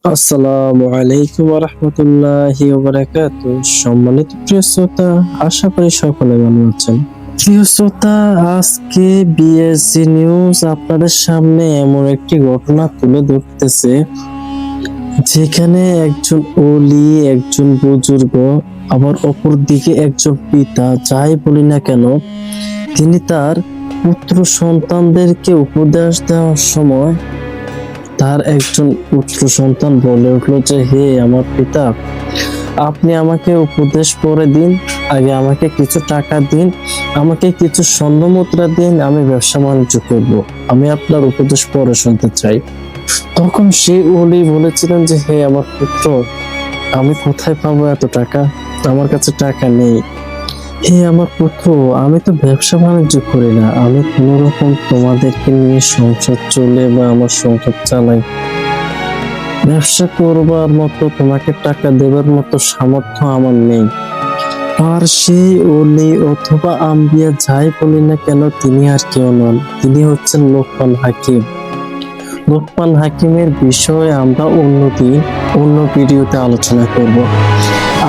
আসসালামু আলাইকুম ওয়া রাহমাতুল্লাহি ওয়া বারাকাতুহু। সম্মানিত প্রিয় শ্রোতা, আশা করি সকলে ভালো আছেন। প্রিয় শ্রোতা, আজকে বিএসসি নিউজ আপনাদের সামনে এমন একটি ঘটনা তুলে ধরতেছে যেখানে একজন ওলি, একজন বুজুর্গ, আবার অপর দিকে একজন পিতা, যাই বলি না কেন, তিনি তার পুত্র সন্তানদেরকে উপদেশ দেওয়ার সময় তার একজন পুত্র সন্তান বলে উঠলো যে, হে আমার পিতা, আপনি আমাকে উপদেশ করে দিন, আগে আমাকে কিছু টাকা দিন, আমাকে কিছু স্বর্ণ মুদ্রা দিন, আমি ব্যবসা বাণিজ্য করব, আমি আপনার উপদেশ পরে শুনতে চাই। তখন সে ওলি বলেছিলেন যে, হে আমার পুত্র, আমি কোথায় পাবো এত টাকা? আমার কাছে টাকা নেই। হে আমার পুত্র, আমি তো ব্যবসা বাণিজ্য করি না, আমি কোন রকম তোমাদেরকে নিয়ে সংসার চলে বা আমার সংসার চালাই, ব্যবসা করবার মতো তোমাকে টাকা দেবার মতো সামর্থ্য আমার নেই। আর সেই ওলি অথবা আম্বিয়া যাই বলি না কেন, তিনি আর কেউ নন, তিনি হচ্ছেন লোকমান হাকিম। লোকমান হাকিমের বিষয়ে আমরা অন্য ভিডিওতে আলোচনা করব।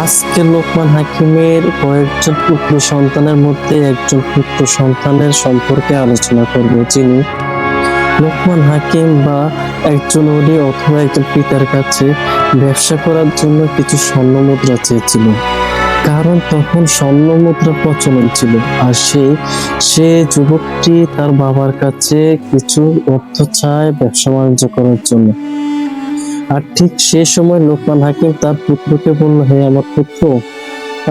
আজকে লোকমান হাকিমের কয়েকজন পুত্র সন্তানের মধ্যে একজন পুত্র সন্তানের সম্পর্কে আলোচনা করব, যিনি লোকমান হাকিম বা একজন ওলি অথবা একজন পিতার কাছে ব্যবসা করার জন্য কিছু স্বর্ণ মুদ্রা চেয়েছিল। কারণ তখন স্বর্ণ মুদ্রা প্রচলন ছিল, আর সে যুবকটি তার বাবার কাছে কিছু অর্থ চায় ব্যবসা বাণিজ্য করার জন্য। আর ঠিক সে সময় লোকমান হাকিম তার পুত্রকে বলল, হে আমার পুত্র,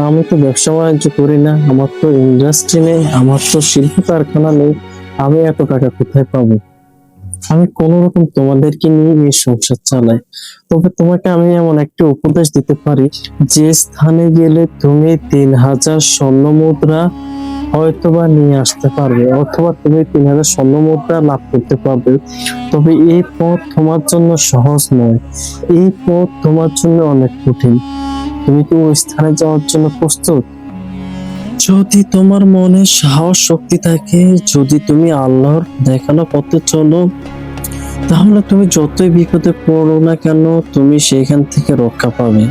আমি তো ব্যবসা বাণিজ্য করি না, আমার তো ইন্ডাস্ট্রি নেই, আমার তো শিল্প কারখানা নেই, আমি এত টাকা কোথায় পাবো? আমি কোন রকম তোমাদেরকে নিয়ে এই সংসার চালাই। তবে তোমাকে আমি এমন একটা উপদেশ দিতে পারি, যে স্থানে গেলে তুমি 3000 স্বর্ণ মুদ্রা হয়তোবা নিয়ে আসতে পারবে, অথবা তুমি 3000 স্বর্ণ মুদ্রা লাভ করতে পারবে। তবে এই পথ তোমার জন্য সহজ নয়, এই পথ তোমার জন্য অনেক কঠিন। তুমি কি ওই স্থানে যাওয়ার জন্য প্রস্তুত? যদি তোমার মনে সাহস শক্তি থাকে, যদি তুমি আল্লাহর দেখানো পথে চলো, তাহলে তুমি যতই বিপদে পড়ো না কেন, তুমি সেখান থেকে রক্ষা পাবে।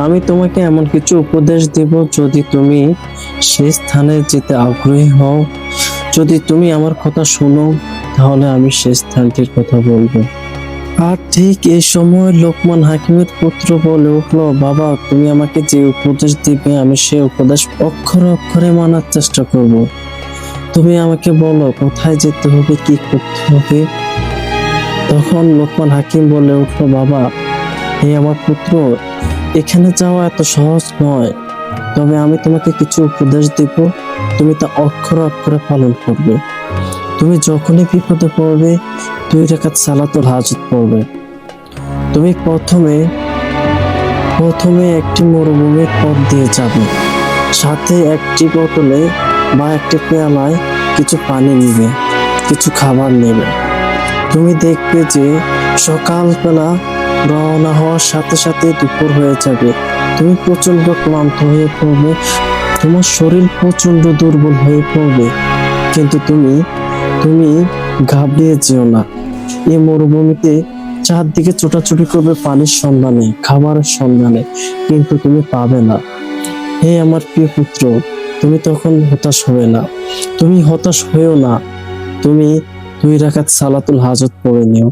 আমি তোমাকে এমন কিছু উপদেশ দেব, যদি তুমি সেই স্থানে যেতে আগ্রহী হও, যদি তুমি আমার কথা শোনো, তাহলে আমি সেই স্থানটির কথা বলবো। আর ঠিক এই সময় লোকমান হাকিমের পুত্র বলে উঠলো, বাবা, তুমি আমাকে যে উপদেশ দিবে আমি সেই উপদেশ অক্ষরে অক্ষরে মানার চেষ্টা করব। তুমি আমাকে বলো কোথায় যেতে হবে, কি করতে হবে। তখন লোকমান হাকিম বলে উঠলো, বাবা, হে আমার পুত্র, এখানে যাওয়া এত সহজ নয়, তবে আমি তোমাকে কিছু উপদেশ দিব, তুমি তা অক্ষরে অক্ষরে পালন করবে। তুমি যখনই বিপদে পড়বে 2 রাকাত সালাতুল হাজত পড়বে। তুমি প্রথমে একটি মরুভূমির পথ দিয়ে যাবে, সাথে একটি বোতলে বা একটি পেয়ালায় কিছু পানি নিবে, কিছু খাবার নেবে। তুমি দেখবে যে সকালবেলা রওনা হওয়ার সাথে সাথে দুপুর হয়ে যাবে, তুমি প্রচন্ড ক্লান্ত হয়ে পড়বে, তোমার শরীর প্রচন্ড দুর্বল হয়ে পড়বে, কিন্তু তুমি ঘাবড়িয়ে যেও না। এই মরুভূমিতে চারদিকে ছোটাছুটি করবে পানির সন্ধানে, খাবারের সন্ধানে, কিন্তু তুমি পাবে না। হে আমার প্রিয় পুত্র, তুমি তখন হতাশ হবে না, তুমি হতাশ হয়েও না। তুমি 2 রাকাত সালাতুল হাজত পড়ে নিও।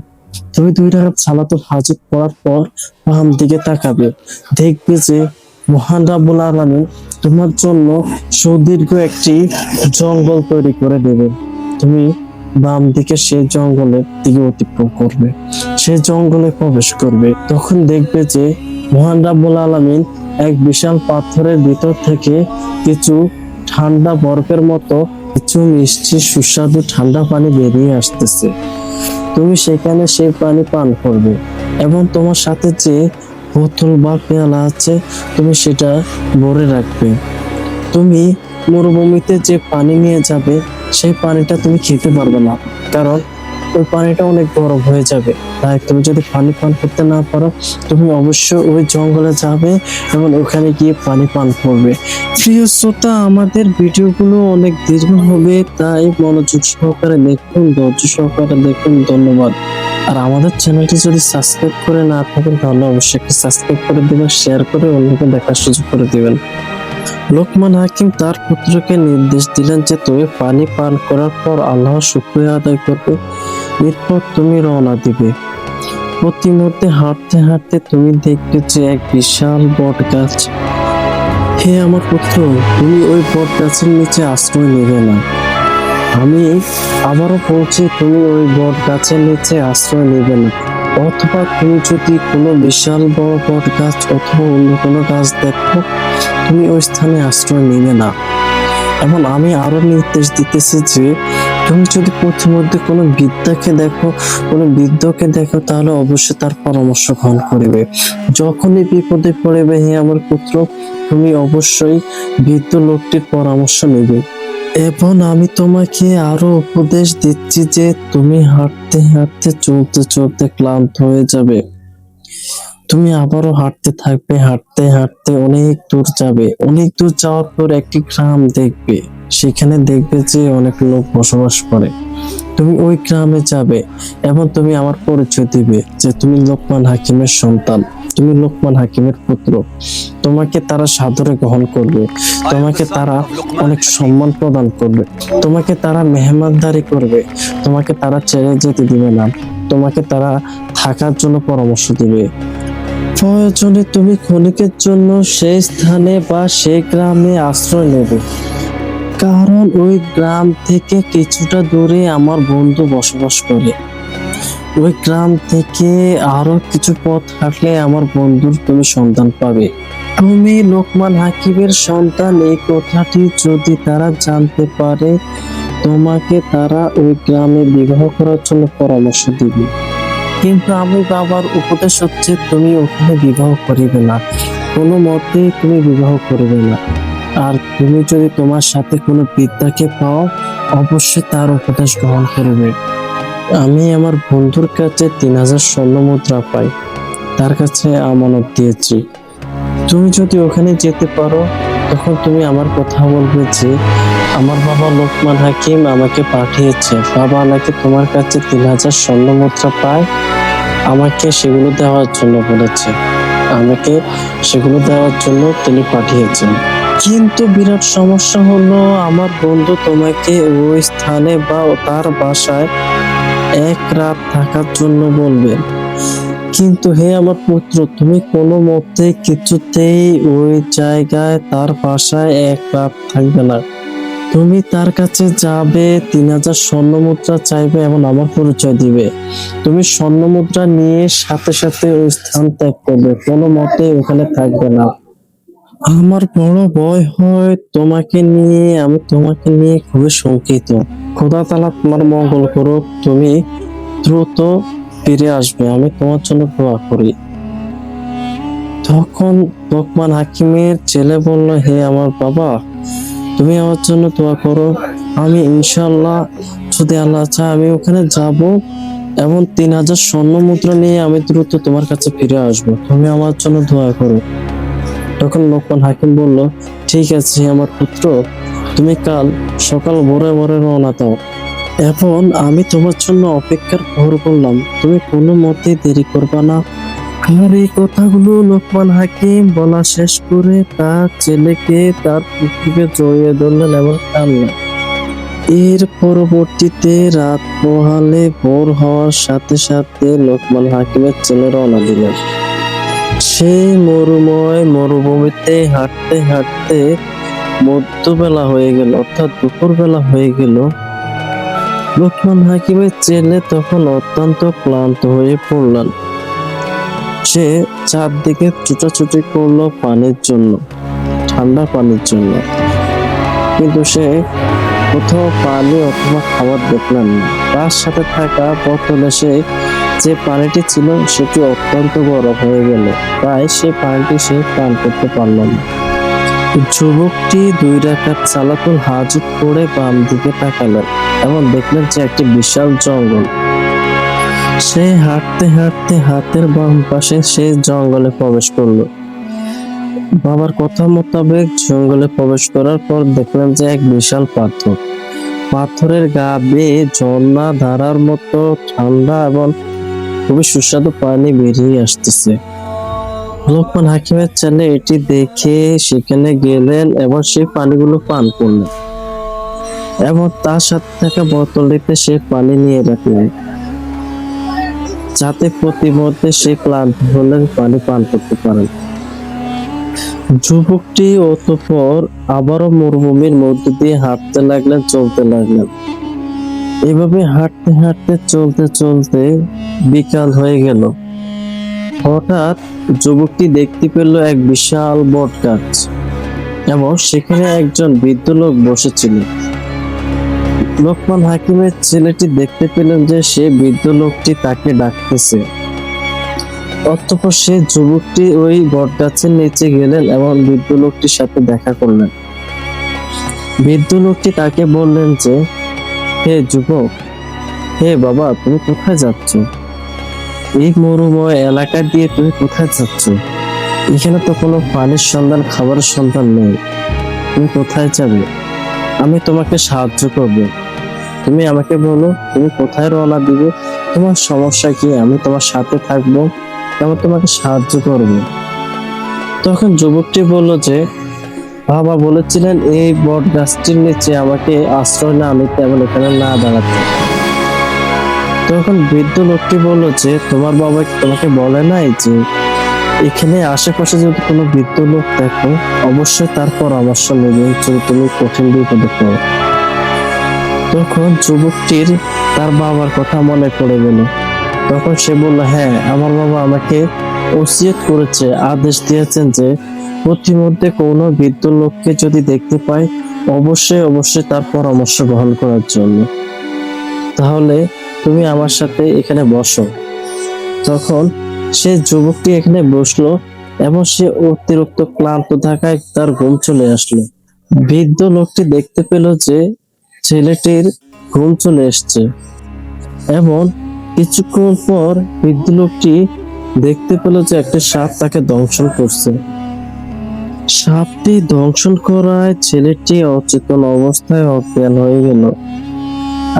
তুমি 2 রাকাত সালাতুল হাজত পড়ার পর বাম দিকে তাকাবে, দেখবে যে মহান রাব্বুল আলামিন তোমার জন্য সুদীর্ঘ একটি জঙ্গল তৈরি করে দেবে। তুমি বাম দিকে সেই জঙ্গলের দিকে অতিক্রম করবে, সেই জঙ্গলে প্রবেশ করবে। তখন দেখবে যে মহান রাব্বুল আলামিন এক বিশাল পাথরের ভিতর থেকে কিছু ঠান্ডা বরফের মতো কিছু মিষ্টি সুস্বাদু ঠান্ডা পানি বেরিয়ে আসতেছে। তুমি সেখানে সেই পানি পান করবে, এবং তোমার সাথে যে বোতল বা পেয়ালা আছে তুমি সেটা ভরে রাখবে। তুমি মরুভূমিতে যে পানি নিয়ে যাবে সেই পানিটা তুমি খেতে পারবে না, কারণ ওই পানিটা অনেক গরম হয়ে যাবে। তাই তুমি যদি পানি পান করতে না পারো, তুমি অবশ্যই ওই জঙ্গলে যাবে এবং ওখানে গিয়ে পানি পান করবে। প্রিয় শ্রোতা, আমাদের ভিডিওগুলো অনেক দীর্ঘ হবে, তাই মনোযোগ সহকারে দেখুন, ধৈর্য সহকারে দেখুন। ধন্যবাদ। আর আমাদের চ্যানেলটি যদি সাবস্ক্রাইব করে না থাকেন তাহলে অবশ্যই একটি সাবস্ক্রাইব করে দিবেন, শেয়ার করে অন্যকে দেখার সুযোগ করে দিবেন। লোকমান হাকিম তার পুত্রকে নির্দেশ দিলেন যে তুমি পানি পান করার পর আল্লাহর শুকরিয়া আদায় করবে, এরপর তুমি রওনা দিবে। প্রতিমধ্যে হাঁটতে হাঁটতে তুমি দেখবে যে এক বিশাল বট গাছ। হে আমার পুত্র, তুমি ওই বট গাছের নিচে আশ্রয় নেবে না। আমি আবারও বলছি, তুমি ওই বট গাছের নিচে আশ্রয় নেবে না। অথবা তুমি যদি কোনো বিশাল বড় বট গাছ অথবা অন্য কোনো গাছ দেখো, তুমি ওই স্থানে আশ্রয় নেবে না। এবং আমি আরো নির্দেশ দিতেছি যে তুমি যদি প্রতিমধ্যে কোনো বৃদ্ধকে দেখো তাহলে অবশ্যই তার পরামর্শ গ্রহণ করিবে। যখনই বিপদে পড়িবে হে আমার পুত্র, তুমি অবশ্যই বৃদ্ধ লোকটির পরামর্শ নেবে। এবং আমি তোমাকে আরো উপদেশ দিচ্ছি যে তুমি হাঁটতে হাঁটতে চলতে চলতে ক্লান্ত হয়ে যাবে, তুমি আবারও হাঁটতে থাকবে, হাঁটতে হাঁটতে অনেক দূর যাবে। অনেক দূর যাওয়ার পর একটি গ্রাম দেখবে, সেখানে দেখবে যে অনেক লোক বসবাস করে। তুমি ওই গ্রামে যাবে এবং তুমি আমার পরিচয় দিবে যে তুমি লোকমান হাকিমের সন্তান, তুমি লোকমান হাকিমের পুত্র। তোমাকে তারা সাদরে গ্রহণ করবে, তোমাকে তারা অনেক সম্মান প্রদান করবে, তোমাকে তারা মেহমানদারি করবে, তোমাকে তারা ছেড়ে যেতে দিবে না, তোমাকে তারা থাকার জন্য পরামর্শ দিবে। প্রয়োজনে তুমি ক্ষণিকের জন্য সেই স্থানে বা সেই গ্রামে আশ্রয় নেবে, কারণ ওই গ্রাম থেকে কিছুটা দূরে আমার বন্ধু বসবাস করে। ওই গ্রাম থেকে আরো কিছু পথ হাঁটলে আমার বন্ধুর তুমি সন্ধান পাবে। তুমি লোকমান হাকিমের সন্তান এই কথাটি যদি তারা জানতে পারে, তোমাকে তারা ওই গ্রামে বিবাহ করার জন্য পরামর্শ দিবে। কিন্তু আমি বাবার উপদেশ হচ্ছে তুমি ওখানে বিবাহ করিবে না, কোনো মতেই তুমি বিবাহ করিবে না। আর তুমি যদি তোমার সাথে কোনো বৃদ্ধাকে পাও, অবশ্যই তার উপদেশ গ্রহণ করবে। আমি আমার বন্ধুর কাছে 3000 স্বর্ণ মুদ্রা পাই, তার কাছে আমানত দিয়েছি। তুমি যদি ওখানে যেতে পারো, তখন তুমি আমার কথা বলবে যে আমার বাবা লোকমান হাকিম আমাকে পাঠিয়েছে, বাবা নাকি তোমার কাছে 3000 স্বর্ণ মুদ্রা পায়, আমাকে সেগুলো দেওয়ার জন্য বলেছে, আমাকে সেগুলো দেওয়ার জন্য তিনি পাঠিয়েছেন। কিন্তু বিরাট সমস্যা হলো, আমার বন্ধু তোমাকে ওই স্থানে বা তার বাসায় এক রাত থাকার জন্য বলবে। কিন্তু হে আমার পুত্র, তুমি কোনো মতে কিছুতেই ওই জায়গায় তার বাসায় এক রাত থাকবে না। তুমি তার কাছে যাবে, 3000 স্বর্ণ মুদ্রা চাইবে এবং আমার পরিচয় দিবে। তুমি স্বর্ণ মুদ্রা নিয়ে সাথে সাথে ওই স্থান ত্যাগ করবে, কোনো মতে ওখানে থাকবে না। আমার বড় ভয় হয় আমি তোমাকে নিয়ে খুবই শঙ্কিত। খোদা তাআলা তোমার মঙ্গল করুক, তুমি দ্রুত ফিরে আসবে, আমি তোমার জন্য দোয়া করি। তখন লোকমান হাকিমের ছেলে বলল, হে আমার বাবা, তুমি আমার জন্য দোয়া করো, আমি ইনশাআল্লাহ যদি আল্লাহ চায় আমি ওখানে যাব এবং 3000 স্বর্ণ মুদ্রা নিয়ে আমি দ্রুত তোমার কাছে ফিরে আসবো, তুমি আমার জন্য দোয়া করো। তখন লোকমান হাকিম বলল, ঠিক আছে আমার পুত্র, তুমি কাল সকাল ভোরে ভোরে রওনা দাও এবং আমি তোমার জন্য অপেক্ষার প্রহর করলাম, তুমি কোনো মতে দেরি করবা না। আর এই কথাগুলো লোকমান হাকিম বলা শেষ করে তার ছেলেকে তার পুত্রকে জড়িয়ে ধরলেন এবং কাঁদলেন। এর পরবর্তীতে রাত পোহালে ভোর হওয়ার সাথে সাথে লোকমান হাকিমের ছেলে রওনা দিলেন। সেই মরুভূমিতে হাঁটতে হাঁটতে মধ্যবেলা হয়ে গেল, অর্থাৎ দুপুর বেলা হয়ে গেল। লোকমান হাকিমের ছেলে তখন অত্যন্ত ক্লান্ত হয়ে পড়লেন। সে চারদিকে ছুটাছুটি করলো পানির জন্য, ঠান্ডা পানির জন্য, কিন্তু সে কোথাও পানি অথবা খাবার দেখলেন না। তার সাথে থাকা বোতলে যে পানিটি ছিল সেটি অত্যন্ত গরম হয়ে গেল, তাই সে পানিটি পান করতে পারল না। যুবকটি 2 রাকাত সালাতুল হাজত পড়ে বাম দিকে তাকালেন এবং দেখলেন যে একটি বিশাল জঙ্গল। সে হাঁটতে হাঁটতে হাতের বাম পাশে সে জঙ্গলে প্রবেশ করলো। বাবার কথা মোতাবেক জঙ্গলে প্রবেশ করার পর দেখলেন যে এক বিশাল পাথর, পাথরের গা বেয়ে ঝর্ণা ধারার মতো ঠান্ডা এবং খুবই সুস্বাদু পানি বেরিয়ে আসতেছে। লোকমান হাকিমের ছেলে এটি দেখে সেখানে গেলেন এবং সেই পানিগুলো পান করলেন এবং তার সাথে থাকা বোতলটিতে সে পানি নিয়ে রাখলেন, যাতে প্রতিমধ্যে সে ক্লান্ত হলে পানি পান করতে পারেন। যুবকটি অতঃপর আবারও মরুভূমির মধ্য দিয়ে হাঁটতে লাগলেন, চলতে লাগলেন। এভাবে হাঁটতে হাঁটতে চলতে চলতে বিকাল হয়ে গেল। হঠাৎ যুবকটি দেখতে পেল এক বিশাল বট গাছ এবং সেখানে একজন বৃদ্ধ লোক বসেছিল। লোকমান হাকিমের ছেলেটি দেখতে পেলেন যে সে বৃদ্ধ লোকটি তাকে ডাকতেছে। অতঃপর সে যুবকটি ওই বট গাছের নিচে গেলেন এবং বৃদ্ধ লোকটির সাথে দেখা করলেন। বৃদ্ধ লোকটি তাকে বললেন যে, হে যুবক, হে বাবা, তুমি কোথায় যাচ্ছ? এই মরুময় এলাকা দিয়ে তুমি কোথায় যাচ্ছ? এখানে তো কোনো পানির সন্ধান, খাবারের সন্ধান নেই। তুমি কোথায় যাবে? আমি তোমাকে সাহায্য করব। তুমি আমাকে বলো তুমি কোথায় রওনা দিবে, তোমার সমস্যা কি, আমি তোমার সাথে থাকবো এবং তোমাকে সাহায্য করব। তখন যুবকটি বলল যে, বাবা বলেছিলেন এই বট গাছটির নিচে আমাকে আশ্রয় না নিতে এবং এখানে না দাঁড়াতে। তখন বৃদ্ধ লোকটি বলল যে, তোমার বাবা তোমাকে বলে নাই যে এখানে আশেপাশে যদি কোনো বৃদ্ধ লোক দেখো অবশ্যই তার পরামর্শ নেবে যদি তুমি কঠিন বিপদে পড়ো। তখন যুবকটির তার বাবার কথা মনে পড়ে গেল। তখন সে বলল, হ্যাঁ, আমার বাবা আমাকে ওসিয়ত করেছে, আদেশ দিয়েছেন যে প্রতিমধ্যে কোনো বৃদ্ধ লোককে যদি দেখতে পাই অবশ্যই অবশ্যই তার পরামর্শ গ্রহণ করার জন্য। তাহলে তুমি আমার সাথে এখানে বসো। তখন সে যুবকটি এখানে বসলো এবং সে অতিরিক্ত ক্লান্ত থাকায় তার ঘুম চলে আসলো। বৃদ্ধ লোকটি দেখতে পেল যে ছেলেটির ঘুম চলে এসছে এবং কিছুক্ষণ পর বৃদ্ধ লোকটি দেখতে পেল যে একটা সাপ তাকে দংশন করছে। সাপটি দংশন করায় ছেলেটি অচেতন অবস্থায় অজ্ঞান হয়ে গেল।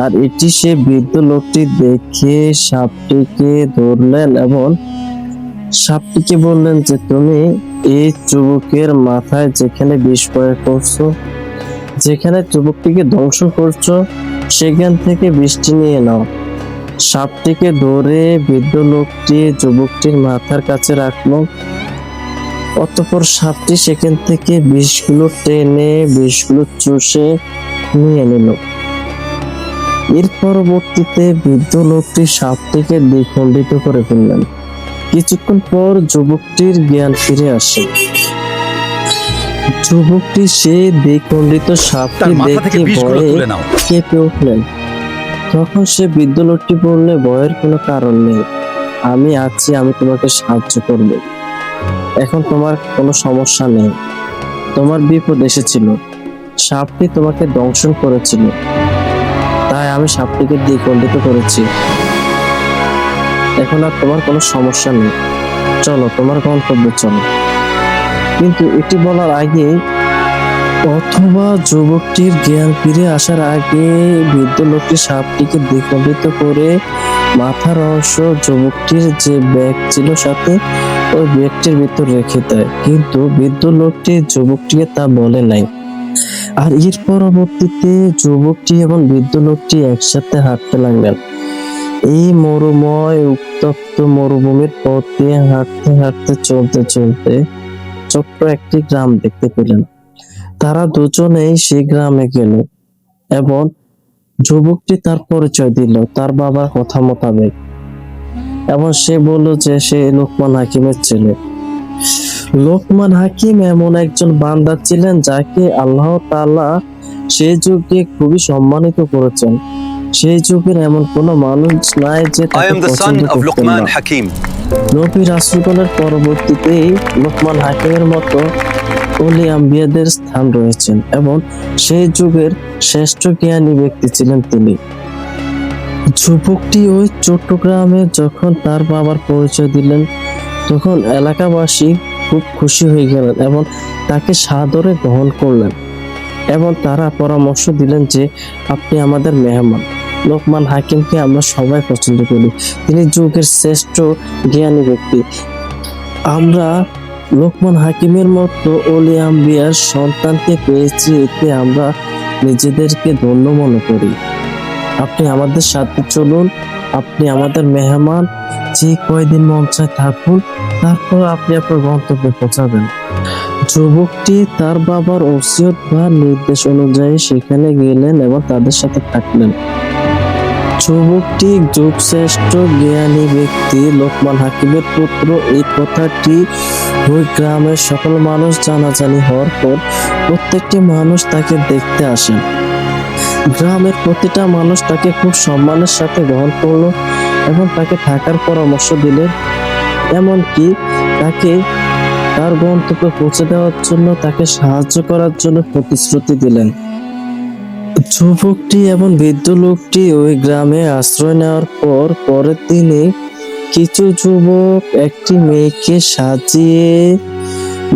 আর এটি সে বৃদ্ধ লোকটি দেখে সাপটিকে ধরলেন এবং সাপটিকে বললেন যে, তুমি এই যুবকের মাথায় যেখানে বিষ প্রয়োগ করছো, যেখানে যুবকটিকে ধ্বংস করছো, সেখান থেকে বিষটি নিয়ে নাও। সাপটিকে ধরে বৃদ্ধ লোকটি যুবকটির মাথার কাছে রাখলো। অতঃপর সাপটি সেখান থেকে বিষগুলো টেনে বিষগুলো চুষে নিয়ে নিল। এর পরবর্তীতে বৃদ্ধ লোকটি সাপটিকে দ্বিখণ্ডিত করে ফেললেন। কিছুক্ষণ পর যুবকটির জ্ঞান ফিরে আসে। যুবকটি সে দ্বিখণ্ডিত সাপটি দেখে ভয়ে কেঁপে উঠলেন। তখন সে বৃদ্ধ লোকটি বললে, ভয়ের কোনো কারণ নেই, আমি আছি, আমি তোমাকে সাহায্য করব। এখন তোমার কোনো সমস্যা নেই, তোমার বিপদ এসেছিল, সাপটি তোমাকে দংশন করেছিল, তাই আমি সাপটিকে দ্বিখণ্ডিত করেছি। এখন আর তোমার কোনো সমস্যা নেই, চলো তোমার গন্তব্যে চলো। কিন্তু এটি বলার আগে অথবা যুবকটির জ্ঞান ফিরে আসার আগে বৃদ্ধ লোকটি সাপটিকে দ্বিখণ্ডিত করে মাথার অংশ যুবকটির যে ব্যাগ ছিল সাথে ওই ব্যাগটির ভিতর রেখে দেয়, কিন্তু বৃদ্ধ লোকটি যুবকটিকে তা বলে নাই। আর এর পরবর্তীতে যুবকটি এবং বৃদ্ধ লোকটি একসাথে হাঁটতে লাগলেন। এই মরুময় উত্তপ্ত মরুভূমির পথ দিয়ে হাঁটতে হাঁটতে চলতে চলতে ছোট্ট একটি গ্রাম দেখতে পেলেন। তারা দুজনেই সেই গ্রামে গেল এবং যুবকটি তার পরিচয় দিল তার বাবার কথা মোতাবেক এবং সে বলল যে সে লোকমান হাকিমের ছেলে। লোকমান হাকিম এমন একজন বান্দা ছিলেন যাকে আল্লাহ তাআলা সেই যুগে খুবই সম্মানিত করেছেন। সেই যুগের এমন কোনো মানুষ নাই যে তাকে পছন্দ করতেন না। নবী রাসূলগণের পরবর্তীতে লোকমান হাকিমের মতো ওলি আম্বিয়াদের স্থান রয়েছেন এবং সেই যুগের শ্রেষ্ঠ জ্ঞানী ব্যক্তি ছিলেন তিনি। যুবকটি ওই চট্টগ্রামে যখন তার বাবার পরিচয় দিলেন, তখন এলাকাবাসী খুব খুশি হয়ে গেলেন এবং তাকে সাদরে গ্রহণ করলেন এবং তারা পরামর্শ দিলেন যে আপনি আমাদের মেহমান। লোকমান হাকিমকে আমরা সবাই পছন্দ করি, তিনি যুগের শ্রেষ্ঠ জ্ঞানী ব্যক্তি। আমরা লোকমান হাকিমের মতো অলি আম্বিয়ার সন্তানকে পেয়েছি, এতে আমরা নিজেদেরকে ধন্য মনে করি। আপনি আমাদের সাথে চলুন, আপনি আমাদের মেহমান, যে কয়দিন মন চায় থাকুন, তারপর আপনি আপনার গন্তব্যে পৌঁছাবেন। যুবকটি তার বাবার ওসিয়ত বা নির্দেশ অনুযায়ী সেখানে গেলেন এবং তাদের সাথে থাকলেন। যুবকটি যুগশ্রেষ্ঠ জ্ঞানী ব্যক্তি লোকমান হাকিমের পুত্র, এই কথাটি ওই গ্রামের সকল মানুষ জানাজানি হওয়ার পর প্রত্যেকটি মানুষ তাকে দেখতে আসেন। গ্রামের প্রতিটা মানুষ তাকে খুব সম্মানের সাথে গ্রহণ করলো এবং তাকে থাকার পরামর্শ দিলেন, এমনকি তাকে তার গন্তব্যে পৌঁছে দেওয়ার জন্য, তাকে সাহায্য করার জন্য প্রতিশ্রুতি দিলেন। যুবকটি এবং বৃদ্ধ লোকটি ওই গ্রামে আশ্রয় নেওয়ার পর পরের দিনে কিছু যুবক একটি মেয়েকে সাজিয়ে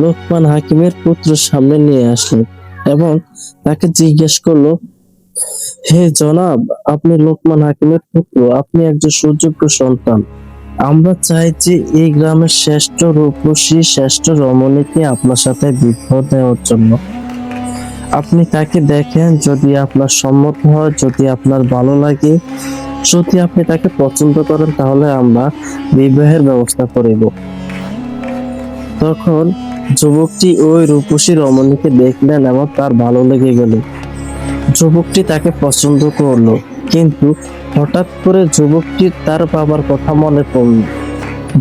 লোকমান হাকিমের পুত্র সামনে নিয়ে আসলো এবং তাকে জিজ্ঞেস করলো, হে জনাব, আপনি লোকমান হাকিমের পুত্র, আপনি একজন সুযোগ্য সন্তান। আমরা চাই যে এই গ্রামের শ্রেষ্ঠ রূপসী, শ্রেষ্ঠ রমণীকে আপনার সাথে বিবাহ দেওয়ার জন্য। আপনি তাকে দেখেন, যদি আপনার সম্মত হয়, যদি আপনার ভালো লাগে, যদি আপনি তাকে পছন্দ করেন, তাহলে আমরা বিবাহের ব্যবস্থা করিব। তখন যুবকটি ওই রূপসী রমণীকে দেখলেন এবং তার ভালো লেগে গেল। যুবকটি তাকে পছন্দ করলো, কিন্তু হঠাৎ করে যুবকটির তার বাবার কথা মনে পড়ল।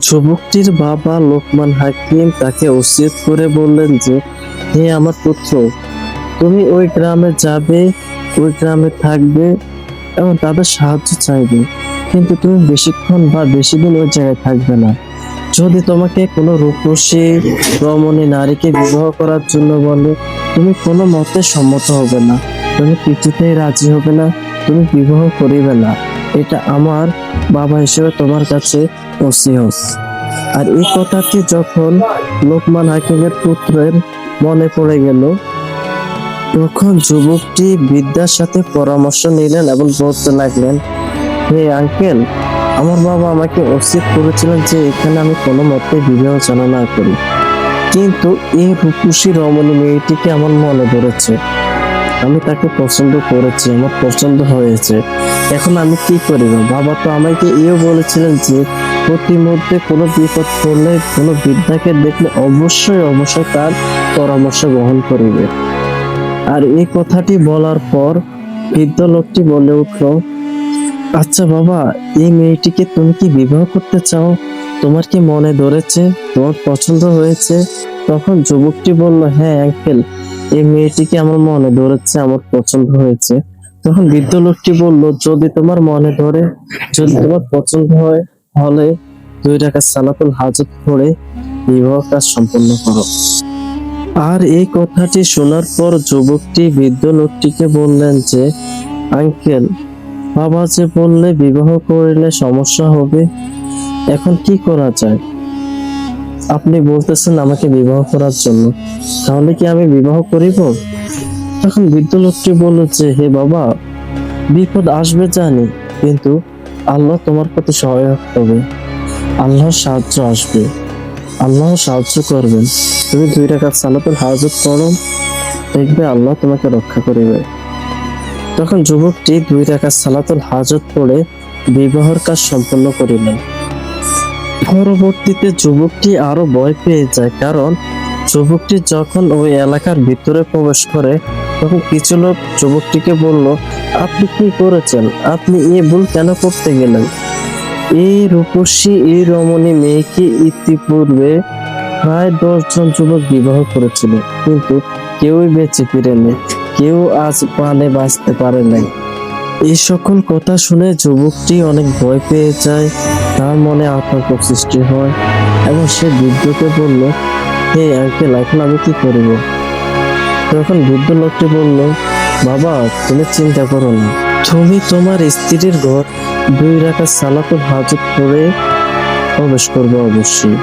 যুবকটির বাবা লোকমান হাকিম তাকে ওসিয়ত করে বললেন যে, হে আমার পুত্র, তুমি ওই গ্রামে যাবে, ওই গ্রামে থাকবে এবং তাদের সাহায্য চাইবে, কিন্তু তুমি বেশিক্ষণ বা বেশি দিন ওই জায়গায় থাকবে না। যদি তোমাকে কোনো রূপসী রমণী নারীকে বিবাহ করার জন্য বলে, তুমি কোনো মতে সম্মত হবে না, তুমি কিছুতেই রাজি হবে না, তুমি বিবাহ করিবে না। এটা আমার বাবা হিসেবে তোমার কাছে ওসিয়ত। আর এই কথাটি যখন লোকমান হাকিমের পুত্রের মনে পড়ে গেল, তখন যুবকটি বৃদ্ধার সাথে পরামর্শ নিলেন এবং বলতে লাগলেন, হে আঙ্কেল, আমার বাবা আমাকে ওসিয়ত করেছিলেন যে এখানে আমি কোনো মতে বিবাহ যেন না করি, কিন্তু এই রূপসী রমণী মেয়েটিকে আমার মনে ধরেছে, আমি তাকে পছন্দ করেছি, আমার পছন্দ হয়েছে। এখন আমি কি করিব? বাবা তো আমাকে এও বলেছিলেন যে প্রতিমধ্যে কোনো বিপদ পড়লে, কোনো বৃদ্ধাকে দেখলে অবশ্যই অবশ্যই তার পরামর্শ গ্রহণ করিবে। আর এই কথাটি বলার পর বৃদ্ধ লোকটি বলে উঠল, আচ্ছা বাবা, এই মেয়েটিকে তুমি কি বিবাহ করতে চাও? তোমার কি মনে ধরেছে? তোমার পছন্দ হয়েছে? তখন যুবকটি বলল, হ্যাঁ আঙ্কেল, এই মেয়েটিকে আমার মনে ধরেছে, আমার পছন্দ হয়েছে। তখন বৃদ্ধ লোকটি বলল, যদি তোমার মনে ধরে, যদি তোমার পছন্দ হয়, তাহলে 2 রাকাত সালাতুল হাজত পড়ে বিবাহ কাজ সম্পন্ন করো। আর এই কথাটি শোনার পর যুবকটি বৃদ্ধ লোকটিকে বললেন যে, আঙ্কেল, বাবা যে বললে বিবাহ করলে সমস্যা হবে, এখন কি করা যায়? আপনি বলতেছেন আমাকে বিবাহ করার জন্য, তাহলে কি আমি বিবাহ করিব? তখন বৃদ্ধ লোকটি বলল যে, হে বাবা, বিপদ আসবে জানি, কিন্তু আল্লাহ তোমার প্রতি সহায়ক হবে, আল্লাহর সাহায্য আসবে, আল্লাহ সাহায্য করবেন। তুমি 2 রাকাত সালাতুল হাজত পড়ো, দেখবে আল্লাহ তোমাকে রক্ষা করিবে। তখন যুবকটি 2 রাকাত সালাতুল হাজত পড়ে বিবাহের কাজ সম্পন্ন করিলেন। পরবর্তীতে যুবকটি আরো ভয় পেয়ে যায়, কারণ যুবকটি যখন ওই এলাকার ভিতরে প্রবেশ করে, তখন কিছু লোক যুবকটিকে বলল, আপনি কি করেছেন? আপনি এই ভুল কেন করতে গেলেন? এই রূপসী, এই রমণী মেয়েকে ইতিপূর্বে প্রায় 10 জন যুবক বিবাহ করেছিল, কিন্তু কেউই বেঁচে ফিরেনি, কেউ আজ প্রাণে বাঁচতে পারে নাই। এই সকল কথা শুনে যুবকটি অনেক ভয় পেয়ে যায়, তার মনে আতঙ্ক সৃষ্টি হয় এবং সে বৃদ্ধকে বলল, হে আঙ্কেল, এখন আমি কি করিব? তখন বৃদ্ধ লোকটি বলল, বাবা, তুমি চিন্তা করো না, তুমি তোমার স্ত্রীর ঘর 2 রাকাত সালাতুল হাজত পড়ে প্রবেশ করবে অবশ্যই।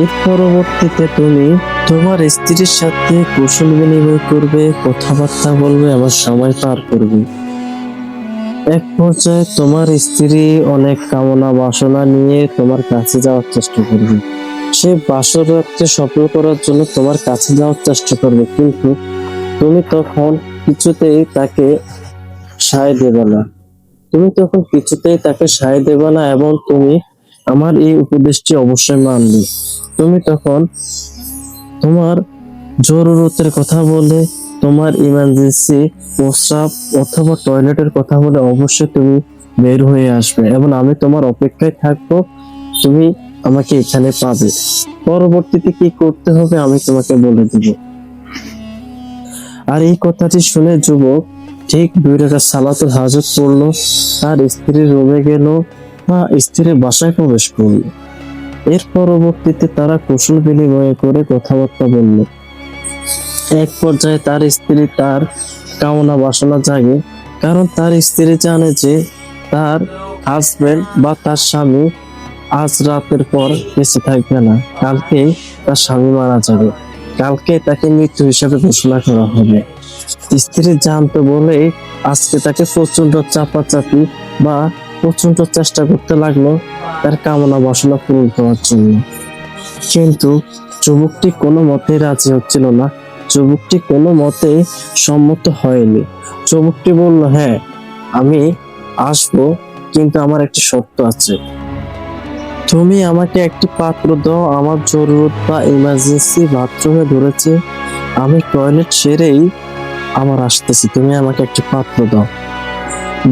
এর পরবর্তীতে তুমি তোমার স্ত্রীর সাথে কুশল বিনিময় করবে, কথাবার্তা বলবে, আবার সময় পার করবে। এক পর্যায়ে তোমার স্ত্রী অনেক কামনা বাসনা নিয়ে তোমার কাছে যাওয়ার চেষ্টা করবে। সে বাসরাতকে সফল করার জন্য তোমার কাছে যাওয়ার চেষ্টা করবে, কিন্তু তুমি তখন কিছুতেই তাকে সায় দেবে না। এবং তুমি আমার এই উপদেশটি অবশ্যই মানবে। তুমি তখন তোমার জরুরতের কথা বলে, তোমার ইমার্জেন্সি প্রস্রাব অথবা টয়লেটের কথা বলে অবশ্যই তুমি বের হয়ে আসবে, এবং আমি তোমার অপেক্ষায় থাকবো। তুমি আমাকে এখানে পাবে। পরবর্তীতে কি করতে হবে আমি তোমাকে বলে দিব। আর এই কথাটি শুনে যুবক ঠিক 2 রাকাত সালাতুল হাজত পড়লো, তার স্ত্রীর রুমে গেল বা স্ত্রীর বাসায় প্রবেশ করলো। এর পরবর্তীতে তারা কুশল বিনিময় করে কথাবার্তা বলল। এক পর্যায়ে তার স্ত্রী তার কামনা বাসনা জাগে, কারণ তার স্ত্রী জানে যে তার হাজবেন্ড বা তার স্বামী আজ রাতের পর বেঁচে থাকবে না, কালকে তার স্বামী মারা যাবে, কালকে তাকে মৃত্যু হিসেবে ঘোষণা করা হবে। স্ত্রী জানতো বলে আজকে তাকে প্রচন্ড চাপাচাপি বা প্রচন্ড চেষ্টা করতে লাগলো তার কামনা বাসনা পূরণ করার জন্য। কিন্তু যুবকটি কোনো মতেই রাজি হচ্ছিল না, যুবকটি কোনো মতেই সম্মত হয়নি। যুবকটি বলল, হ্যাঁ আমি আসবো, কিন্তু আমার একটি শর্ত আছে। তুমি আমাকে একটি পাত্র দাও, আমার জরুরত বা ইমার্জেন্সি বাথরুমে ধরেছে, আমি টয়লেট সেরেই আবার আসতেছি, তুমি আমাকে একটি পাত্র দাও।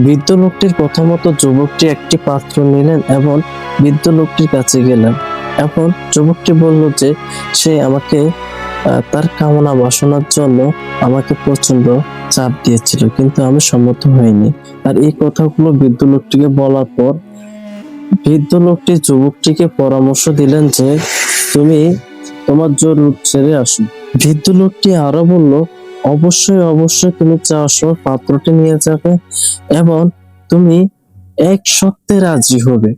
বৃদ্ধ লোকটির কথা মতো যুবকটি একটি পাত্র নিলেন এবং বৃদ্ধ লোকটির কাছে গেলেন। এখন যুবকটি বলল যে সে আমাকে তার কামনা বাসনার জন্য আমাকে প্রচন্ড চাপ দিয়েছিল, কিন্তু আমি সম্মত হইনি। আর এই কথাগুলো বৃদ্ধ লোকটিকে বলার পর বৃদ্ধ লোকটি যুবকটিকে পরামর্শ দিলেন যে তুমি তোমার জরুরত ছেড়ে আসো। বৃদ্ধ লোকটি আরো বলল, অবশ্যই অবশ্যই তুমি যাওয়ার সময় পাত্রটি নিয়ে যাবে এবং তুমি এক শর্তে রাজি হবে।